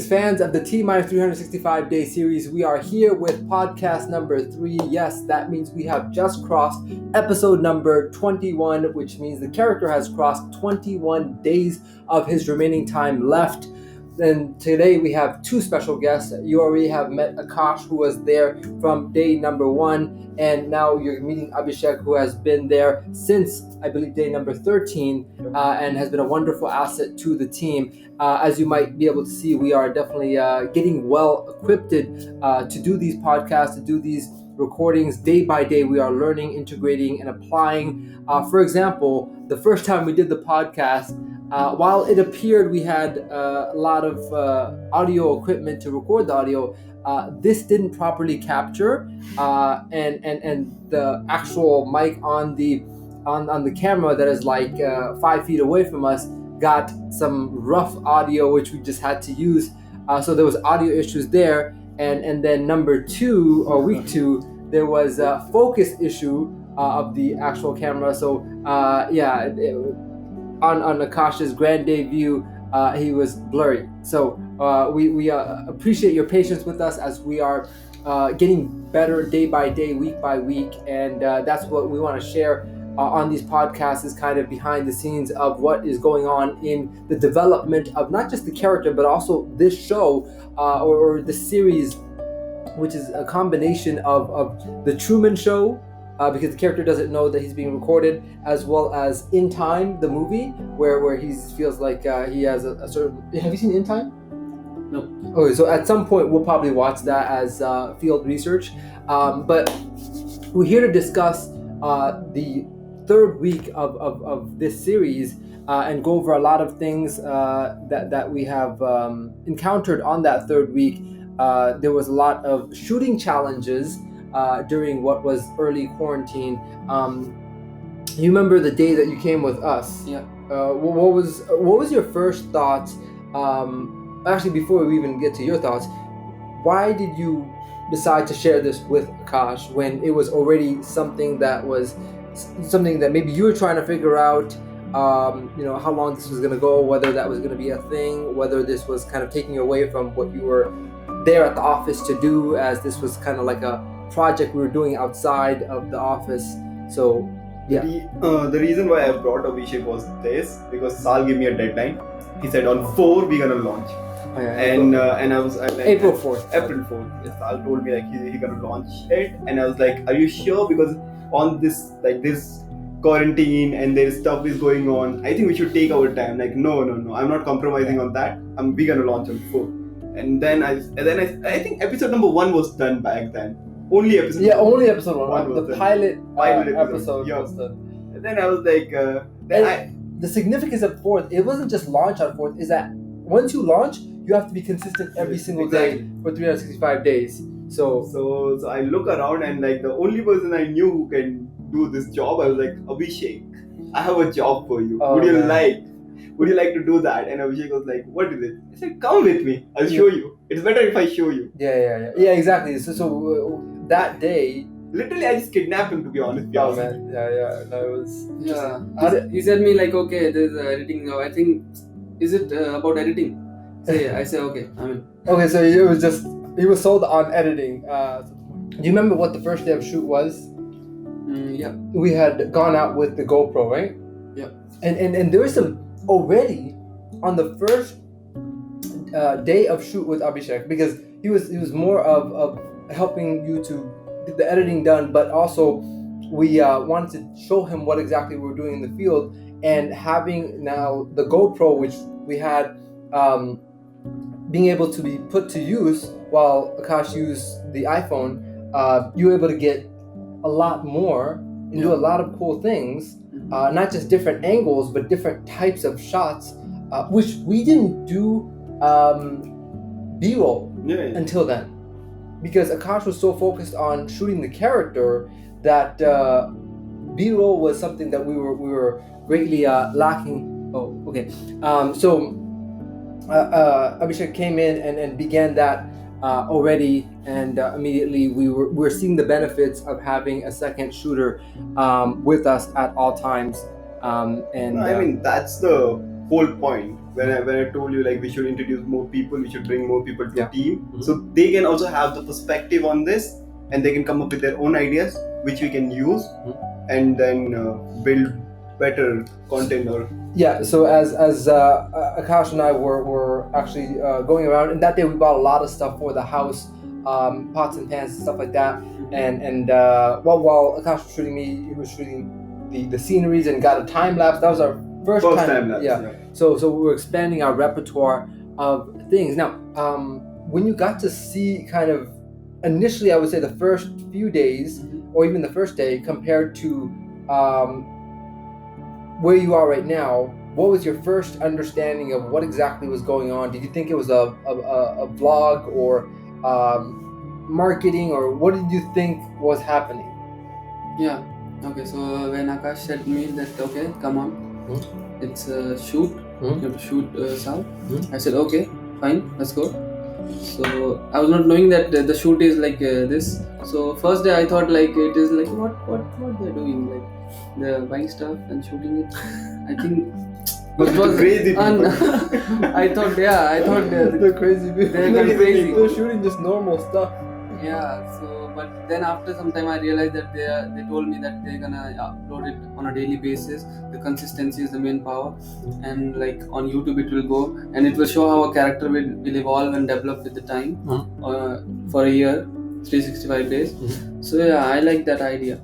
Greetings, fans of the T-365 day series. We are here with podcast number 3. Yes, that means we have just crossed episode number 21, which means the character has crossed 21 days of his remaining time left. And today we have two special guests. You already have met Akash, who was there from day number 1, and now you're meeting Abhishek, who has been there since, I believe, day number 13, and has been a wonderful asset to the team. As you might be able to see, we are definitely getting well equipped to do these podcasts, to do these recordings day by day. We are learning, integrating, and applying. For example, the first time we did the podcast, while it appeared we had a lot of audio equipment to record the audio, this didn't properly capture, and the actual mic on the camera that is like 5 feet away from us got some rough audio, which we just had to use. So there was audio issues there, and then number 2 or week 2, there was a focus issue of the actual camera. So on Akash's grand debut, he was blurry. So we appreciate your patience with us as we are getting better day by day, week by week, and that's what we want to share on these podcasts, is kind of behind the scenes of what is going on in the development of not just the character, but also this show or the series, which is a combination of the Truman Show, because the character doesn't know that he's being recorded, as well as In Time, the movie, where he feels like he has a certain... Have you seen In Time? No. Okay, so at some point we'll probably watch that as field research. But we're here to discuss the third week of this series and go over a lot of things that we have encountered on that third week. There was a lot of shooting challenges during what was early quarantine. You remember the day that you came with us? Yeah. What was your first thoughts? Actually, before we even get to your thoughts, why did you decide to share this with Akash when it was already something that maybe you were trying to figure out? How long this was going to go, whether that was going to be a thing, whether this was kind of taking you away from what you were there at the office to do, as this was kind of like a project we were doing outside of the office. So yeah. The reason why I brought Abhishek was this, because Sal gave me a deadline. He said on 4 we're gonna launch. Oh, yeah, and I was like, April 4th. April 4th. Yes, Sal told me like he gonna launch it, and I was like, are you sure? Because on this quarantine and there's stuff is going on, I think we should take our time. Like no, I'm not compromising on that. We're gonna launch on 4. And then I think episode number 1 was done back then. Only episode 1. Only episode 1. The done. pilot episode was done. And then I was like, the significance of 4th, it wasn't just launch on 4th, is that once you launch, you have to be consistent every single day for 365 days. So I look around, and like the only person I knew who can do this job, I was like, Abhishek, I have a job for you. Would you like to do that? And Abhishek was like, what is it? I said, come with me. I'll show you. It's better if I show you. Yeah, exactly. So that day, literally, I just kidnapped him, to be honest. Oh man, yeah. No, it was. Yeah. He said me like, okay, there's editing now. I think, is it about editing? I say okay. I'm in. Okay, so he was sold on editing. Do you remember what the first day of shoot was? Yeah. We had gone out with the GoPro, right? Yeah. And there was some already on the first day of shoot with Abhishek, because he was more of helping you to get the editing done, but also we wanted to show him what exactly we were doing in the field, and having now the GoPro, which we had being able to be put to use while Akash used the iPhone, you were able to get a lot more and do a lot of cool things, not just different angles, but different types of shots, which we didn't do B-roll until then, because Akash was so focused on shooting the character that B-roll was something that we were greatly lacking. Oh, okay. So Abhishek came in and began that already, and immediately we were seeing the benefits of having a second shooter with us at all times. I mean, that's the whole point. when I told you like we should introduce more people, we should bring more people to Yeah. the team, Mhm. so they can also have the perspective on this, and they can come up with their own ideas which we can use, and then build better content or. Yeah, so as Akash and I were actually going around, and that day we bought a lot of stuff for the house, pots and pans and stuff like that. And while Akash was shooting me, he was shooting the sceneries and got a time lapse. That was our first time lapse. Yeah. So we were expanding our repertoire of things. Now, when you got to see kind of initially, I would say the first few days or even the first day compared to where you are right now, what was your first understanding of what exactly was going on? Did you think it was a vlog or marketing, or what did you think was happening? Yeah. Okay. So when Akash said to me that okay, come on, it's a shoot. You have to shoot Sal. I said okay, fine, let's go. So I was not knowing that the shoot is like this. So first day I thought like it is like what they're doing, like they're buying stuff and shooting it. I think But it was crazy people. I thought The crazy people. They're crazy. They're shooting just normal stuff. yeah. So but then after some time I realized that they told me that they're gonna upload it on a daily basis. The consistency is the main power, and like on YouTube it will go and it will show how a character will evolve and develop with the time for a year, 365 days. So yeah, I like that idea.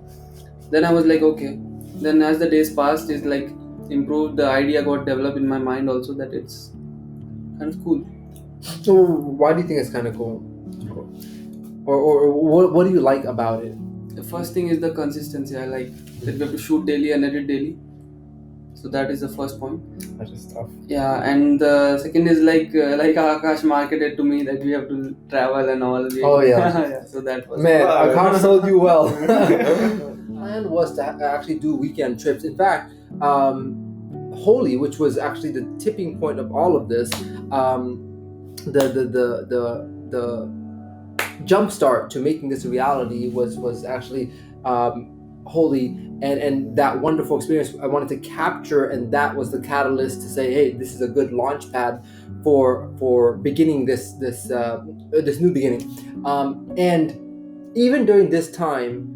Then I was like okay. Then as the days passed, it's like improved. The idea got developed in my mind also that it's kind of cool. So why do you think it's kind of cool? Or what do you like about it? The first thing is the consistency. I like that we have to shoot daily and edit daily. So that is the first point. That's just tough. Yeah, and the second is like Akash marketed to me that we have to travel and all. Oh, yeah. Yeah, so that was Man, Wow. Akash sold you well. Plan was to actually do weekend trips. In fact, Holi, which was actually the tipping point of all of this, the jump start to making this a reality was actually Holi, and that wonderful experience I wanted to capture, and that was the catalyst to say, hey, this is a good launch pad for beginning this new beginning. And even during this time,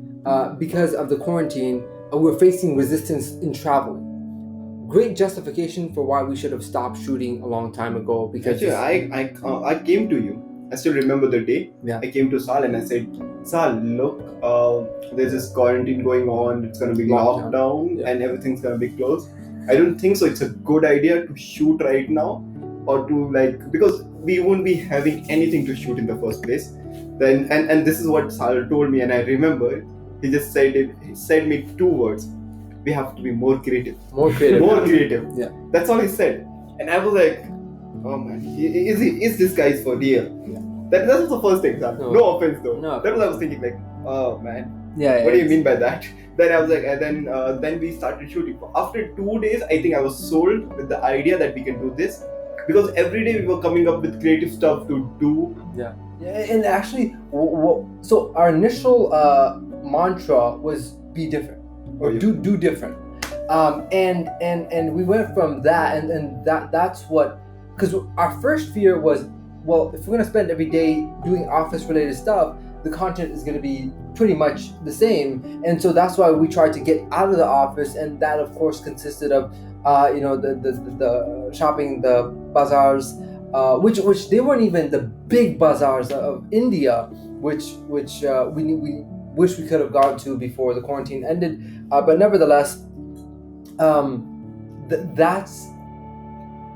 because of the quarantine, we were facing resistance in traveling. Great justification for why we should have stopped shooting a long time ago. Because Actually, I came to you. I still remember the day. Yeah. I came to Sal and I said, Sal, look, there's this quarantine going on. It's going to be Lockdown. lockdown Yeah. and everything's going to be closed. I don't think so. It's a good idea to shoot right now, or to like, because we won't be having anything to shoot in the first place. Then and this is what Sal told me, and I remember it. He just said it. He said me 2 words: we have to be more creative. more creative. More creative. Yeah. That's all he said. And I was like, oh man, is this guy for real? Yeah. That was the first example. No offense though. No. That was I was thinking like, oh man, Yeah. what do you mean by that? Then I was like, and then we started shooting. After 2 days, I think I was sold with the idea that we can do this, because every day we were coming up with creative stuff to do. Yeah, and actually, so our initial mantra was be different, or do different, and we went from that, and that's what, because our first fear was, well, if we're gonna spend every day doing office related stuff, the content is gonna be pretty much the same, and so that's why we tried to get out of the office, and that of course consisted of the shopping, the bazaars, which they weren't even the big bazaars of India, which we wish we could have gone to before the quarantine ended, but nevertheless,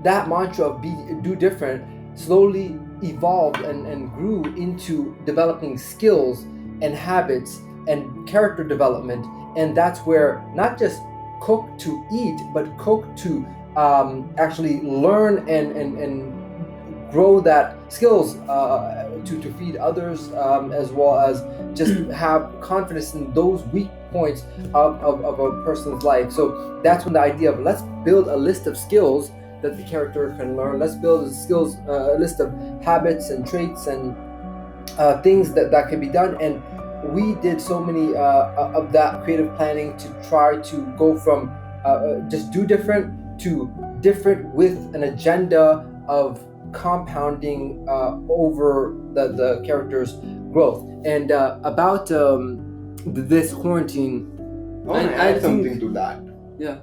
that mantra of do different slowly evolved and grew into developing skills and habits and character development, and that's where not just cook to eat, but cook to actually learn and grow that skills to feed others, as well as just have confidence in those weak points of a person's life. So that's when the idea of let's build a list of skills that the character can learn. Let's build a list of habits and traits and things that can be done. And we did so many of that creative planning to try to go from just do different to different with an agenda of compounding over the character's growth. And about this quarantine, I want to I add something think- to that. Yeah.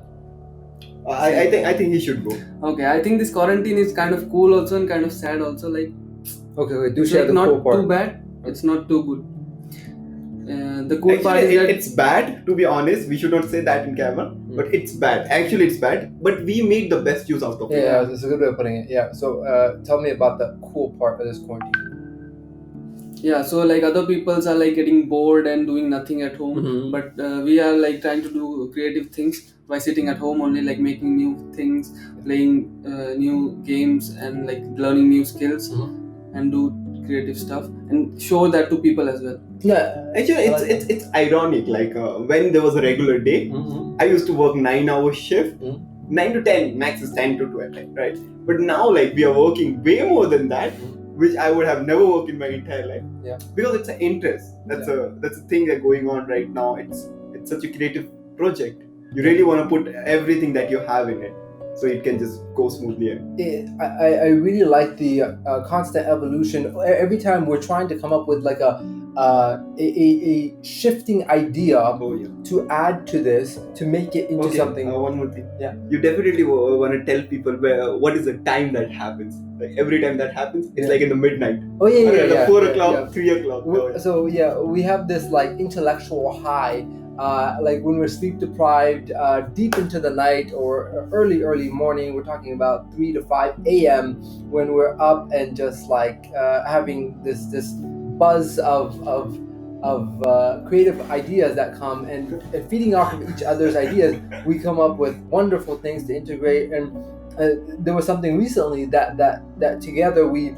I think he should go. Okay, I think this quarantine is kind of cool also and kind of sad also. Like, okay, do it's share like the not cool part. too bad. It's not too good. The cool part Actually, is that it's bad, to be honest. We should not say that in camera, but it's bad. Actually, it's bad, but we made the best use out of it. Yeah, that's a good way of putting it. Yeah. So tell me about the cool part of this quarantine. yeah, so like other peoples are like getting bored and doing nothing at home, Mhm. but we are like trying to do creative things by sitting at home only, like making new things, playing new games, and like learning new skills, and do creative stuff and show that to people as well. Yeah. Actually, I like it's ironic. Like when there was a regular day, I used to work 9-hour shift, 9 to 10, max is 10 to 12, right? But now, like, we are working way more than that, which I would have never worked in my entire life. Yeah. Because it's an interest. That's a thing that's going on right now. It's such a creative project. You really want to put everything that you have in it, so it can just go smoothly. I really like the constant evolution. Every time we're trying to come up with like a shifting idea Oh yeah. to add to this, to make it into something. One more thing. Yeah. You definitely want to tell people what is the time that happens. Like every time that happens, it's Yeah. like in the midnight. Oh yeah. 4 yeah, o'clock, yeah. 3 o'clock. Oh, yeah. So yeah, we have this like intellectual high, like when we're sleep deprived, deep into the night or early morning. We're talking about 3 to 5 a.m. when we're up and just like having this buzz of creative ideas that come and feeding off of each other's ideas. We come up with wonderful things to integrate. And there was something recently that together we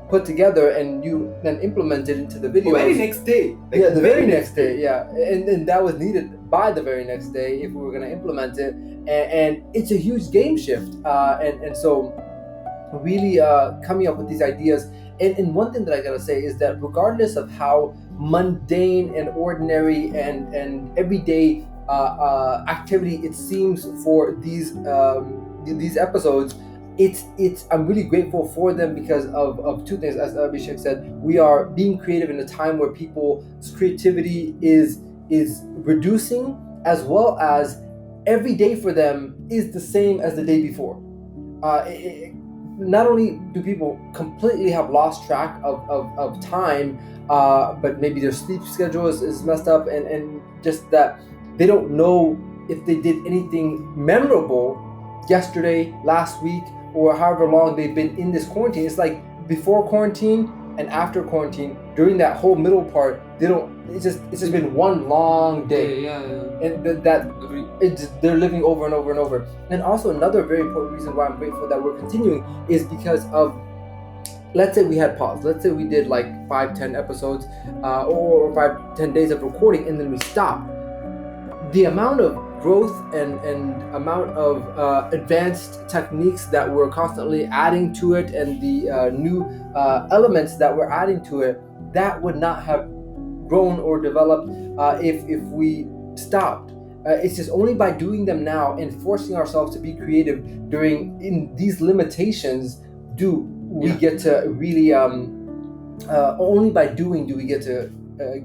put together and you then implemented into the videos. Very next day. Like, Yeah, the very next day, yeah. And that was needed by the very next day if we were going to implement it. And it's a huge game shift. And so really coming up with these ideas. And one thing that I got to say is that regardless of how mundane and ordinary and everyday activity it seems for these episodes, it's I'm really grateful for them because of two things. As Abhishek said, we are being creative in a time where people's creativity is reducing, as well as every day for them is the same as the day before. Not only do people completely have lost track of time, but maybe their sleep schedule is messed up, and just that they don't know if they did anything memorable yesterday, last week, or however long they've been in this quarantine. It's like before quarantine and after quarantine. During that whole middle part, they don't. It's just been one long day, Yeah. and that Agree. they're living over and over and over. And also another very important reason why I'm grateful that we're continuing is because of, let's say we had pause. Let's say we did like 5-10 episodes or 5-10 days of recording, and then we stopped. The amount of growth and amount of advanced techniques that we're constantly adding to it, and the new elements that we're adding to it, that would not have grown or developed if we stopped. It's just only by doing them now and forcing ourselves to be creative in these limitations do we get to really only by doing do we get to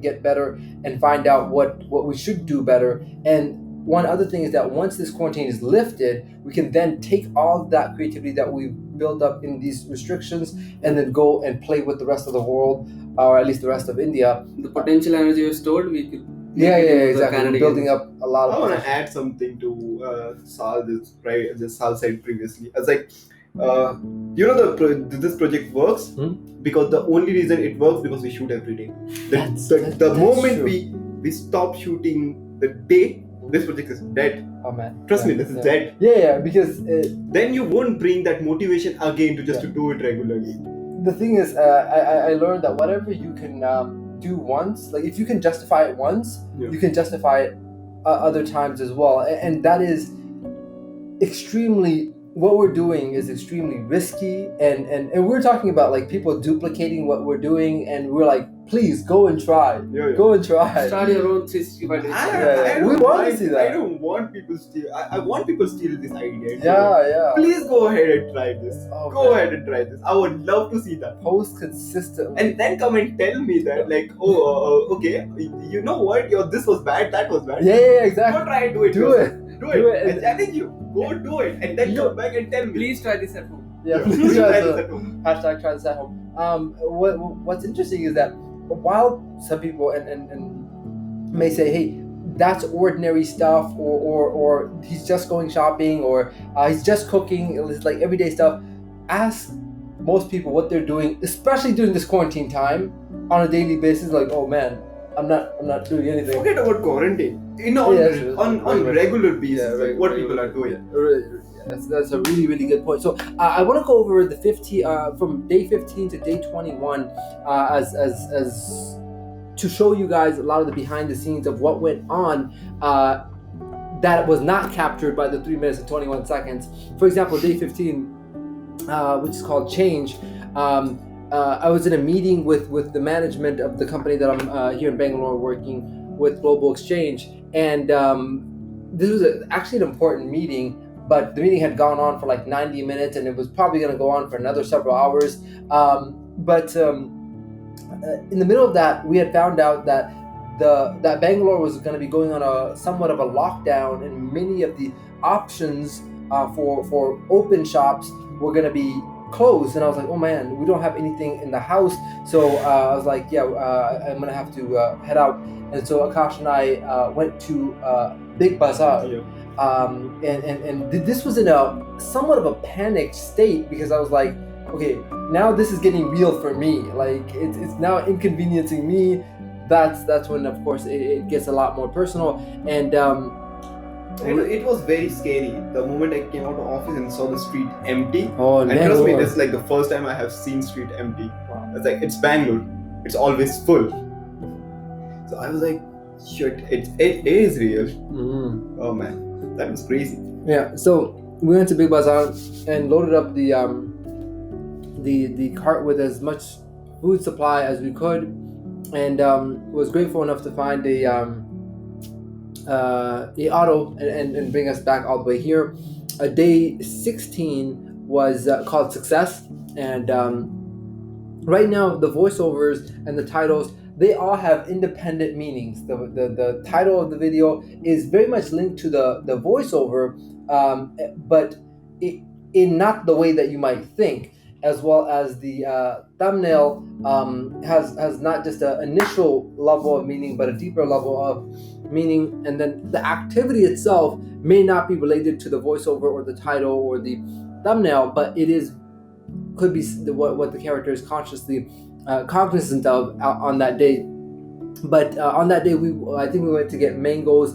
get better and find out what we should do better. And one other thing is that once this quarantine is lifted, we can then take all that creativity that we've built up in these restrictions and then go and play with the rest of the world, or at least the rest of India. The potential energy was stored, we could. Yeah, make it into the exactly. We're Canada building games. up a lot I of want to potential. add something to Sal, this Sal said previously. I was like, this project works because the only reason it works because we shoot every day. The That's moment true. we stop shooting the day, this project is dead. Oh man, Trust me, Yeah, this is yeah. dead. Yeah, because Then you won't bring that motivation again to just to do it regularly. the thing is, I learned that whatever you can do once, like if you can justify it once, Yeah. you can justify it other times as well. And that is extremely, what we're doing is extremely risky. And we're talking about like people duplicating what we're doing, and we're like please go and try. Yeah. Go and try. Start your own 365 days. Yeah. We don't want to mind- see that. I don't want people steal. I want people steal this idea. Yeah. Please go ahead and try this. Oh, Go man. ahead and try this. I would love to see that. Post consistently. And then come and tell me that, like, okay, you know what? This was bad. That was bad. Yeah, exactly. Go try and do it. Do yourself. it. Do Do it. it. I challenge you. Go do it. And then come back and tell me. Please try this at home. Yeah, Please please try try this to- at home. Hashtag try this at home. What's interesting is that while some people and may say, hey, that's ordinary stuff, or he's just going shopping, or he's just cooking, it's like everyday stuff. Ask most people what they're doing, especially during this quarantine time, on a daily basis. Like, oh man, I'm not doing anything. Forget about quarantine. On regular basis, like what people are doing. That's a really good point. So I want to go over the 15 from day 15 to day 21 as to show you guys a lot of the behind the scenes of what went on that was not captured by the 3 minutes and 21 seconds. For example, day 15, which is called Change. I was in a meeting with the management of the company that I'm here in Bangalore working with, Global Exchange, and this was actually an important meeting. But the meeting had gone on for like 90 minutes, and it was probably going to go on for another several hours. But in the middle of that, we had found out that that Bangalore was going to be going on a somewhat of a lockdown, and many of the options for open shops were going to be closed. And I was like, oh man, we don't have anything in the house. So I was like, yeah, I'm going to have to head out. And so Akash and I went to Big Bazaar. Yeah. And this was in a somewhat of a panicked state, because I was like, okay, now this is getting real for me. Like it's now inconveniencing me. That's when, of course, it gets a lot more personal. And it was very scary the moment I came out of office and saw the street empty. oh, And man, trust me, this is like the first time I have seen street empty. It's like, it's Bangalore. It's always full. So I was like, shit, it is real. Mhm. Oh man, that was crazy. Yeah. So we went to Big Bazaar and loaded up the cart with as much food supply as we could, and was grateful enough to find a auto and bring us back all the way here. Day 16 was called Success, and right now the voiceovers and the titles, they all have independent meanings. The title of the video is very much linked to the voiceover, but in not the way that you might think, as well as the thumbnail has not just an initial level of meaning, but a deeper level of meaning. And then the activity itself may not be related to the voiceover or the title or the thumbnail, but it could be what the character is consciously cognizant of on that day. But on that day, I think we went to get mangoes.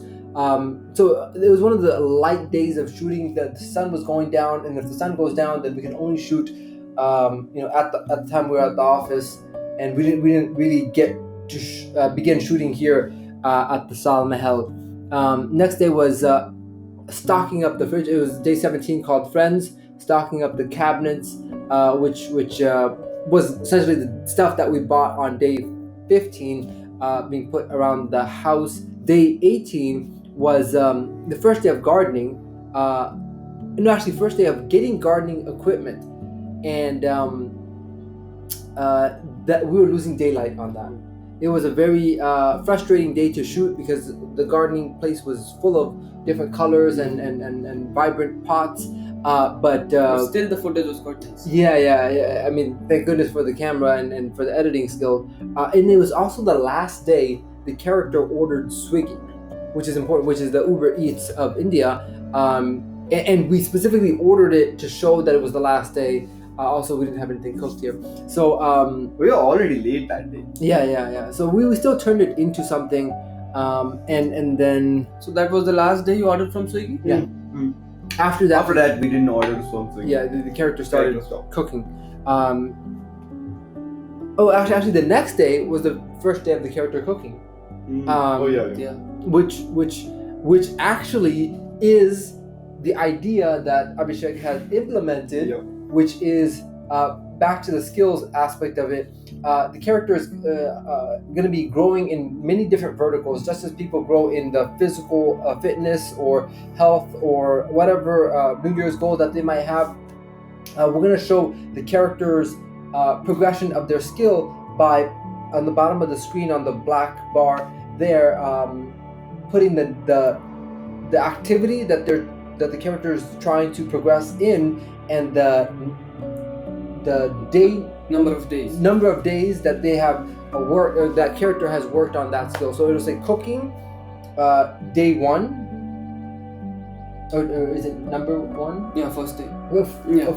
So it was one of the light days of shooting. The sun was going down, and if the sun goes down, then we can only shoot. At the time we were at the office, and we didn't really get to begin shooting here at the Sal Mahal. Next day was stocking up the fridge. It was day 17, called Friends, stocking up the cabinets, which was essentially the stuff that we bought on day 15, being put around the house. Day 18 was the first day of gardening. First day of getting gardening equipment, and that we were losing daylight on that. It was a very frustrating day to shoot, because the gardening place was full of different colors and vibrant pots. But still, the footage was quite nice. Yeah. I mean, thank goodness for the camera and for the editing skill. And it was also the last day the character ordered Swiggy, which is important, which is the Uber Eats of India. And we specifically ordered it to show that it was the last day. Also, we didn't have anything cooked here. So We were already late that day. Yeah. So we still turned it into something. And then So that was the last day you ordered from Swiggy? Yeah. Mm. after that, After that, we didn't order something. yeah, the character started Character stopped. cooking. Actually, the next day was the first day of the character cooking, Yeah. Yeah. which actually is the idea that Abhishek has implemented, Yeah. which is back to the skills aspect of it, the character is going to be growing in many different verticals, just as people grow in the physical fitness or health or whatever New Year's goal that they might have. We're going to show the character's progression of their skill by, on the bottom of the screen on the black bar there, putting the activity that the character is trying to progress in, and the Number of days that they have work, or that character has worked on that skill. So it'll say cooking, day 1. Or is it number 1? Yeah, first day.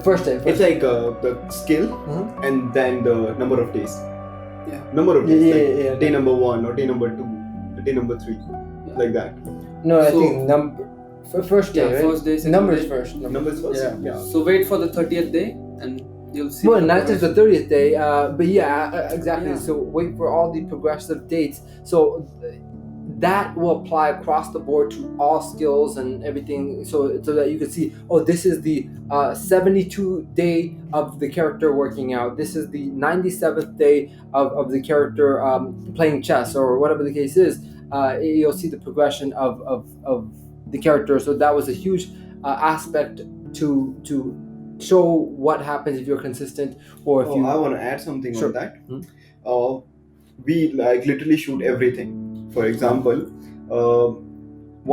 First day. It's like the skill Mhm. and then the number of days. Yeah. Number of days. Yeah. Day number 1 or day number 2, day number 3, like that. No, I So- think first day. Yeah, right? first day, second Numbers day. first. Numbers first. Yeah. So wait for the 30th day and you'll see. Well, the not just the progression. 30th day, but exactly. Yeah. So wait for all the progressive dates. So that will apply across the board to all skills and everything. So that you can see, this is the 72 day of the character working out. This is the 97th day of the character playing chess or whatever the case is. You'll see the progression of the character. So that was a huge aspect to show what happens if you're consistent, or if you. I want to add something Sure. on that. Mhm. We like literally shoot everything. For example,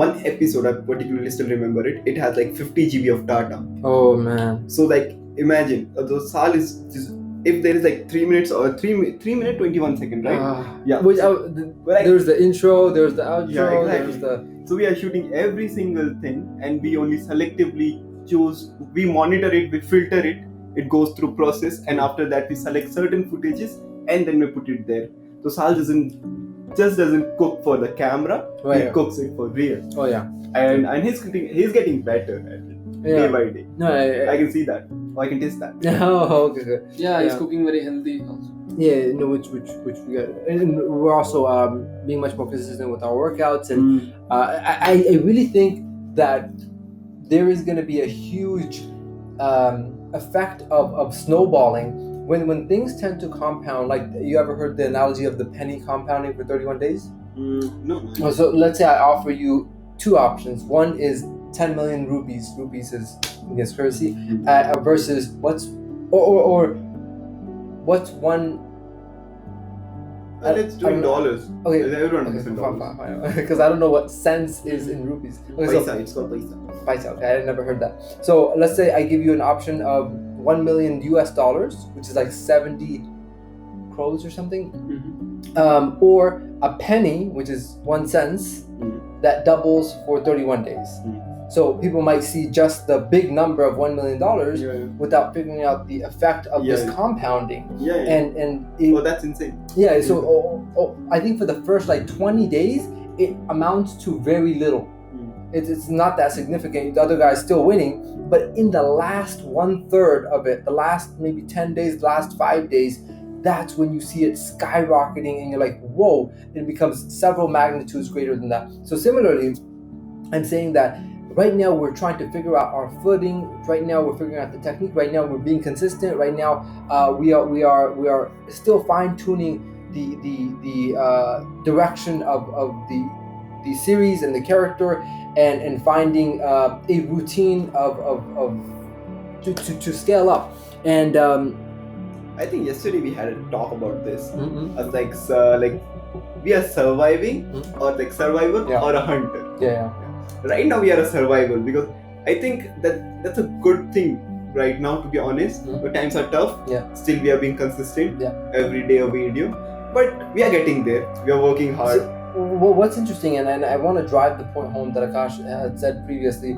one episode, I particularly still remember it. It has like 50 GB of data. Oh man. So like imagine the Sal is just, if there is like 3 minutes or 3 minute 21 second, right? Yeah. Which, Like- there's the intro, there's the outro, Yeah, exactly. there's the. So we are shooting every single thing, and we only selectively choose. We monitor it, we filter it. It goes through process, and after that we select certain footages, and then we put it there. So Sal doesn't cook for the camera. Right. He cooks it for real, Oh yeah. and he's getting better at it Yeah. day by day. No, I can see that. Or I can taste that. Oh, okay, good. Yeah, he's Yeah. cooking very healthy also. Yeah, no, which we got, and we're also being much more consistent with our workouts, and I really think that there is going to be a huge effect of snowballing when things tend to compound. Like, you ever heard the analogy of the penny compounding for 31 days? No. So let's say I offer you two options. One is 10 million rupees. Rupees is, I guess, currency. Versus what's one. Let's do it in dollars. Okay. Everyone Okay, does it in fine, dollars. because I don't know what cents is in rupees. Okay, so Paisa, it's called paisa. paisa. Okay, I never heard that. So let's say I give you an option of $1 million US, which is like 70 crores or something, or a penny, which is 1 cent, that doubles for 31 days. So people might see just the big number of $1 million without figuring out the effect of this compounding. Yeah. And it, That's insane. yeah, so I think for the first like 20 days, it amounts to very little. It's not that significant. The other guy's still winning, but in the last 1/3 of it, the last maybe 10 days, the last 5 days, that's when you see it skyrocketing, and you're like, whoa! It becomes several magnitudes greater than that. So similarly, I'm saying that right now we're trying to figure out our footing. Right now we're figuring out the technique. Right now we're being consistent. Right now we are still fine tuning the direction of the series and the character, and finding a routine to scale up. And I think yesterday we had a talk about this. Mhm. I was like we are surviving, or like survivor or a hunter. yeah. Right now we are a survival, because I think that's a good thing right now, to be honest. But times are tough. Yeah. Still we are being consistent. Yeah. Every day a video, but we are getting there. We are working hard. Well, what's interesting, and I want to drive the point home that Akash had said previously,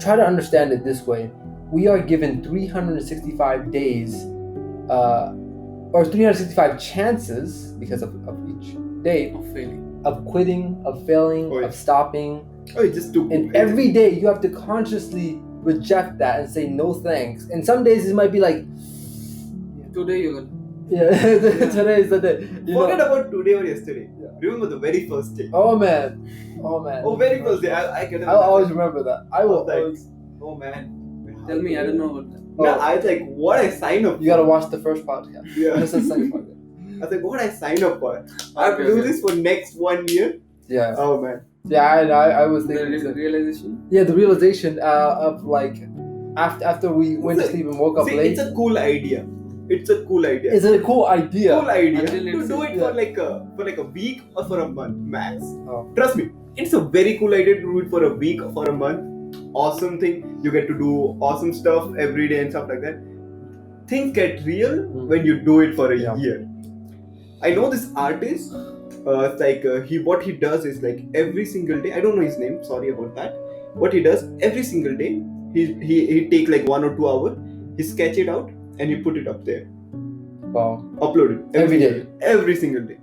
try to understand it this way. We are given 365 days, or 365 chances, because of each day, Of failing. of quitting, of failing, Oh, yeah. of stopping. Just to And every day you have to consciously reject that and say no thanks. And some days it might be like, Today you're gonna. yeah, today is the day. You forget know? about today or yesterday. Yeah. Remember the very first day. Oh man. Very first day. I can. I'll always remember that. I will like, always. oh man, Tell me, I don't know about that. No, I was like, what I sign up You gotta watch the first podcast. Yeah. This is the second podcast. I was like, what I sign up for? I have to Okay, do okay. this for next 1 year. Yeah. Oh man. Yeah, I was The thinking. realization. Yeah, the realization of like after we went to sleep and woke up See, late. it's a cool idea. It's a cool idea. It's a cool idea. Cool idea Until to it's- do it yeah. for like a week or for a month max. Oh. Trust me, it's a very cool idea to do it for a week or for a month. Awesome thing. You get to do awesome stuff every day and stuff like that. Things get real when you do it for a Yeah. year. I know this artist. It's like what he does is like every single day. I don't know his name. Sorry about that. What he does every single day, he take like 1 or 2 hours. He sketch it out and he put it up there. Wow. Upload it Every single day. Every single day.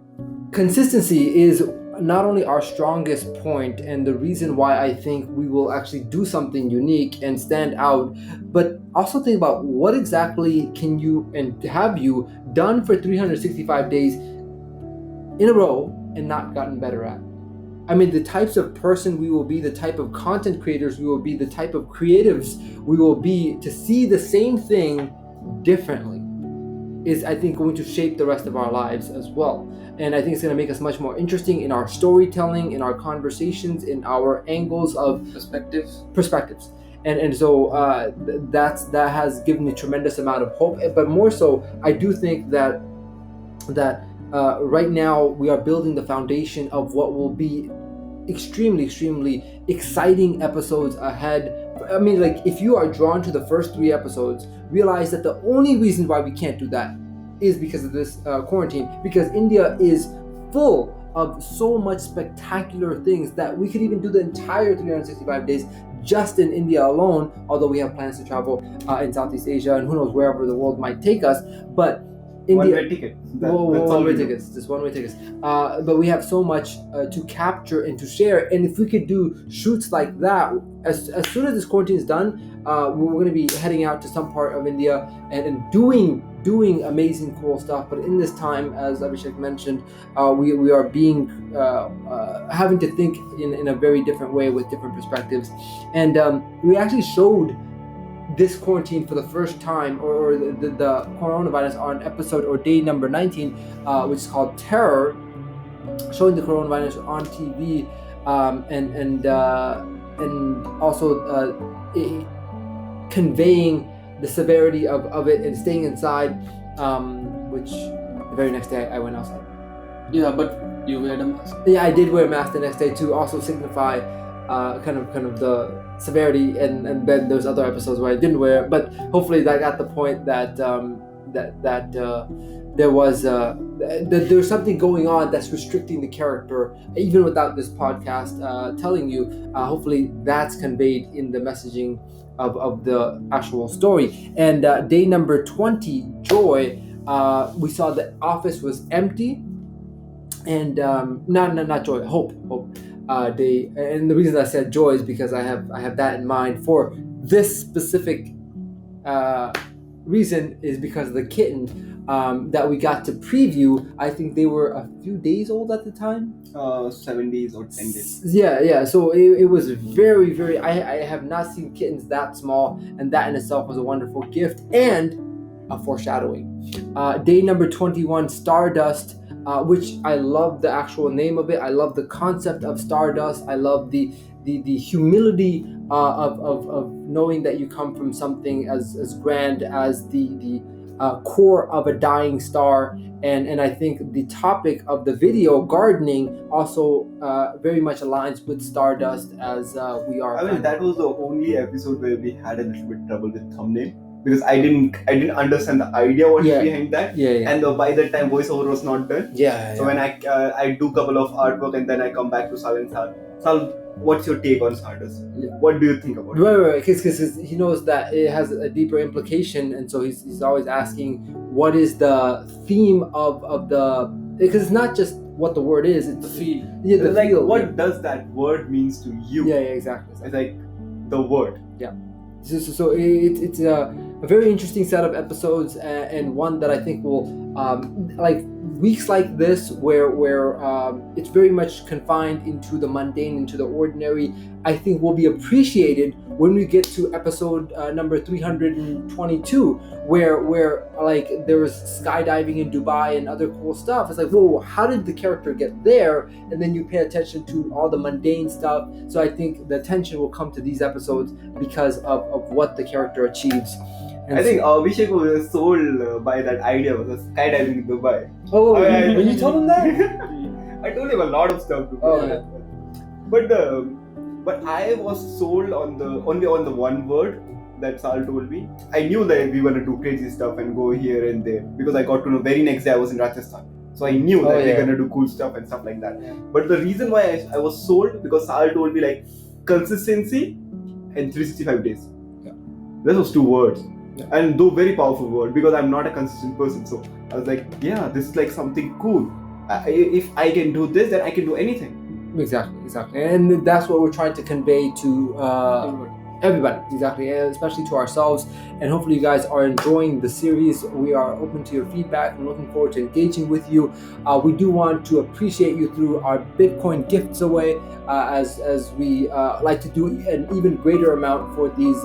Consistency is not only our strongest point and the reason why I think we will actually do something unique and stand out, but also think about what exactly can you and have you done for 365 days in a row and not gotten better at. I mean, the types of person we will be, the type of content creators we will be, the type of creatives we will be, to see the same thing differently is, I think, going to shape the rest of our lives as well. And I think it's going to make us much more interesting in our storytelling, in our conversations, in our angles of perspectives. And so that has given me a tremendous amount of hope. But more so, I do think that right now we are building the foundation of what will be extremely exciting episodes ahead. I mean, like, if you are drawn to the first 3 episodes, realize that the only reason why we can't do that is because of this quarantine, because India is full of so much spectacular things that we could even do the entire 365 days just in India alone, although we have plans to travel in Southeast Asia and who knows wherever the world might take us. But India, One-way ticket. that's one-way tickets, just one-way tickets. But we have so much to capture and to share. And if we could do shoots like that, as soon as this quarantine is done, we're going to be heading out to some part of India and doing amazing, cool stuff. But in this time, as Abhishek mentioned, we are being having to think in a very different way with different perspectives. And we actually showed this quarantine for the first time, or the coronavirus, on episode or day number 19, which is called Terror, showing the coronavirus on TV, and also conveying the severity of it and staying inside, which the very next day I went outside. Yeah, but you wear a mask. Yeah, I did wear a mask the next day to also signify kind of the severity, and then there's other episodes where I didn't wear it, but hopefully that got the point that there's something going on that's restricting the character, even without this podcast telling you. Hopefully that's conveyed in the messaging of the actual story. And day number 20, Joy, we saw the office was empty, and not Joy, Hope. Day, and the reason I said Joy is because I have that in mind for this specific reason, is because of the kitten that we got to preview. I think they were a few days old at the time. 7 days or 10 days. Yeah. So it was very. I have not seen kittens that small, and that in itself was a wonderful gift and a foreshadowing. Day number 21, Stardust. Which I love the actual name of it. I love the concept of Stardust. I love the humility of knowing that you come from something as grand as the core of a dying star. And I think the topic of the video, gardening, also very much aligns with Stardust, as we are. I mean, that was the only episode where we had a little bit trouble with thumbnail, because I didn't understand the idea what is behind that. Yeah. And by that time voiceover was not done. Yeah. So when I do couple of artwork and then I come back to Sal and Sal, what's your take on Stardust? Yeah. What do you think about it? Right, because he knows that it has a deeper implication, and so he's always asking, what is the theme of the, because it's not just what the word is, it's The feel. Yeah, the like, feel. what does that word means to you? Yeah, exactly. It's like the word. So it's a very interesting set of episodes, and one that I think will weeks like this where it's very much confined into the mundane, into the ordinary, I think will be appreciated when we get to episode number 322, where like there was skydiving in Dubai and other cool stuff. It's like, whoa, how did the character get there? And then you pay attention to all the mundane stuff. So I think the attention will come to these episodes because of what the character achieves. And I think Abhishek was sold by that idea of the skydiving in Dubai. Oh, I- you told him that? I told him a lot of stuff. Oh, yeah. But I was sold on the only on the one word that Sal told me. I knew that we were gonna do crazy stuff and go here and there because I got to know very next day I was in Rajasthan. So I knew that we're gonna do cool stuff and stuff like that. Yeah. But the reason why I was sold because Sal told me like consistency and 365 days. Yeah. Those was two words. Yeah. And though very powerful word because I'm not a consistent person. So I was like, yeah, this is like something cool. If I can do this, then I can do anything. Exactly. And that's what we're trying to convey to everybody, exactly, and especially to ourselves. And hopefully you guys are enjoying the series. We are open to your feedback and looking forward to engaging with you. We do want to appreciate you through our Bitcoin gifts away, as we like to do an even greater amount for these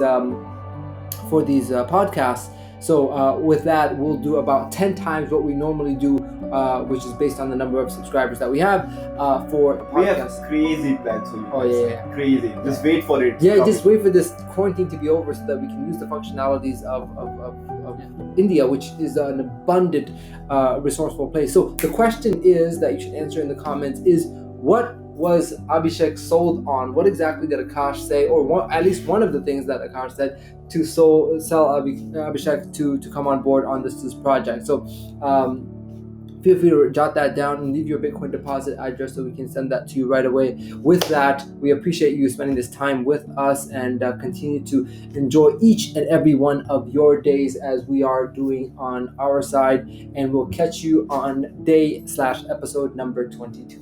podcasts. So with that, we'll do about 10 times what we normally do, which is based on the number of subscribers that we have for the podcast. We have crazy plans for you. Oh, guys. yeah. Crazy. Just wait for it. Yeah, just wait for this quarantine to be over so that we can use the functionalities of India, which is an abundant, resourceful place. So the question is that you should answer in the comments is, what was Abhishek sold on? What exactly did Akash say, or at least one of the things that Akash said to sell Abhishek to come on board on this project? So feel free to jot that down and leave your Bitcoin deposit address so we can send that to you right away. With that, we appreciate you spending this time with us and continue to enjoy each and every one of your days as we are doing on our side. And we'll catch you on day/episode number 22.